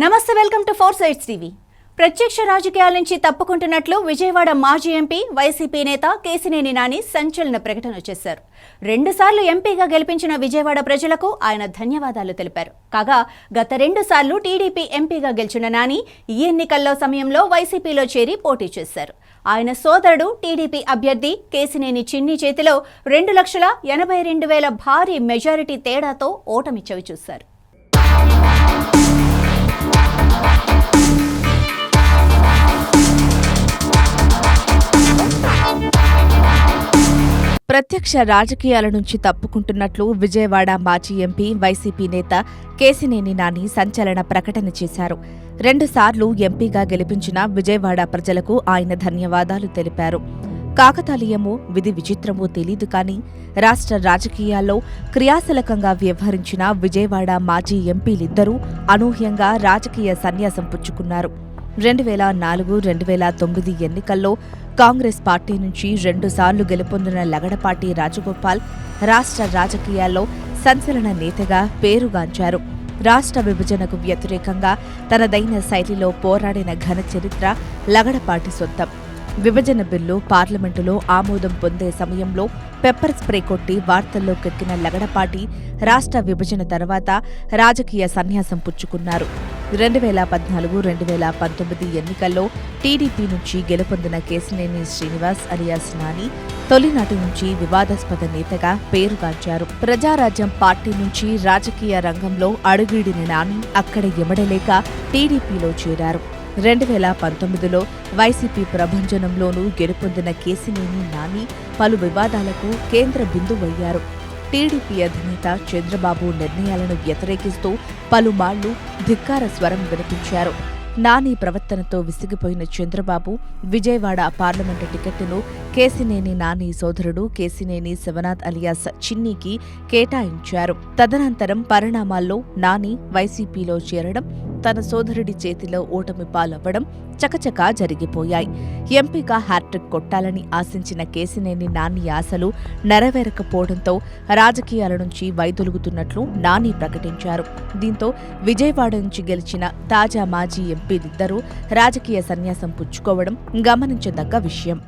నమస్తే, welcome to 4 Sides TV. ప్రత్యక్ష రాజకీయాల నుంచి తప్పుకుంటున్నట్లు విజయవాడ మాజీ ఎంపీ వైసీపీ నేత కేశినేని నాని సంచలన ప్రకటన చేశారు. 2 సార్లు ఎంపీగా గెలిపించిన విజయవాడ ప్రజలకు ఆయన ధన్యవాదాలు తెలిపారు. కాగా గత 2 సార్లు టీడీపీ ఎంపీగా గెలిచిన నాని ఈ ఎన్నికల్లో సమయంలో వైసీపీలో చేరి పోటీ చేశారు. ఆయన సోదరుడు టీడీపీ అభ్యర్థి కేశినేని చిన్ని చేతిలో 2,82,000 భారీ మెజారిటీ తేడాతో ఓటమి చవిచూశారు. ప్రత్యక్ష రాజకీయాల నుంచి తప్పుకుంటున్నట్లు విజయవాడ మాజీ ఎంపీ వైసీపీ నేత కేశినేని నాని సంచలన ప్రకటన చేశారు. 2 సార్లు ఎంపీగా గెలిపించిన విజయవాడ ప్రజలకు ఆయన ధన్యవాదాలు తెలిపారు. కాకతాళీయమో విధి విచిత్రమో తెలీదు కానీ రాష్ట్ర రాజకీయాల్లో క్రియాశీలకంగా వ్యవహరించిన విజయవాడ మాజీ ఎంపీలిద్దరూ అనూహ్యంగా రాజకీయ సన్యాసం పుచ్చుకున్నారు. 2004-2009 ఎన్నికల్లో కాంగ్రెస్ పార్టీ నుంచి 2 సార్లు గెలుపొందిన లగడపాటి రాజగోపాల్ రాష్ట్ర రాజకీయాల్లో సంచలన నేతగా పేరుగాంచారు. రాష్ట్ర విభజనకు వ్యతిరేకంగా తనదైన శైలిలో పోరాడిన ఘన చరిత్ర లగడపాటి సొంతం. విభజన బిల్లు పార్లమెంటులో ఆమోదం పొందే సమయంలో పెప్పర్ స్ప్రే కొట్టి వార్తల్లోకెక్కిన లగడపాటి రాష్ట్ర విభజన తర్వాత రాజకీయ సన్యాసం పుచ్చుకున్నారు. 2014-2019 ఎన్నికల్లో టీడీపీ నుంచి గెలుపొందిన కేశినేని శ్రీనివాస్ అలియాస్ నాని తొలినాటి నుంచి వివాదాస్పద నేతగా పేరుగాంచారు. ప్రజారాజ్యం పార్టీ నుంచి రాజకీయ రంగంలో అడుగిడిన నాని అక్కడ ఎమడలేక టీడీపీలో చేరారు. 2019లో వైసీపీ ప్రభంజనంలోనూ గెలుపొందిన కేశినేని నాని పలు వివాదాలకు కేంద్ర బిందువయ్యారు. టీడీపీ అధినేత చంద్రబాబు నిర్ణయాలను వ్యతిరేకిస్తూ పలుమార్లు ధిక్కార స్వరం వినిపించారు. నాని ప్రవర్తనతో విసిగిపోయిన చంద్రబాబు విజయవాడ పార్లమెంటు టికెట్టును కేశినేని నాని సోదరుడు కేశినేని శివనాథ్ అలియాస్ చిన్నీకి కేటాయించారు. తదనంతరం పరిణామాల్లో నాని వైసీపీలో చేరడం, తన సోదరుడి చేతిలో ఓటమి పాలవ్వడం చకచకా జరిగిపోయాయి. ఎంపీగా హ్యాట్రిక్ కొట్టాలని ఆశించిన కేశినేని నాని ఆశలు నెరవేరకపోవడంతో రాజకీయాల నుంచి వైదొలుగుతున్నట్లు నాని ప్రకటించారు. దీంతో విజయవాడ నుంచి గెలిచిన తాజా మాజీ ఎంపీలిద్దరూ రాజకీయ సన్యాసం పుచ్చుకోవడం గమనించదగ్గ విషయం.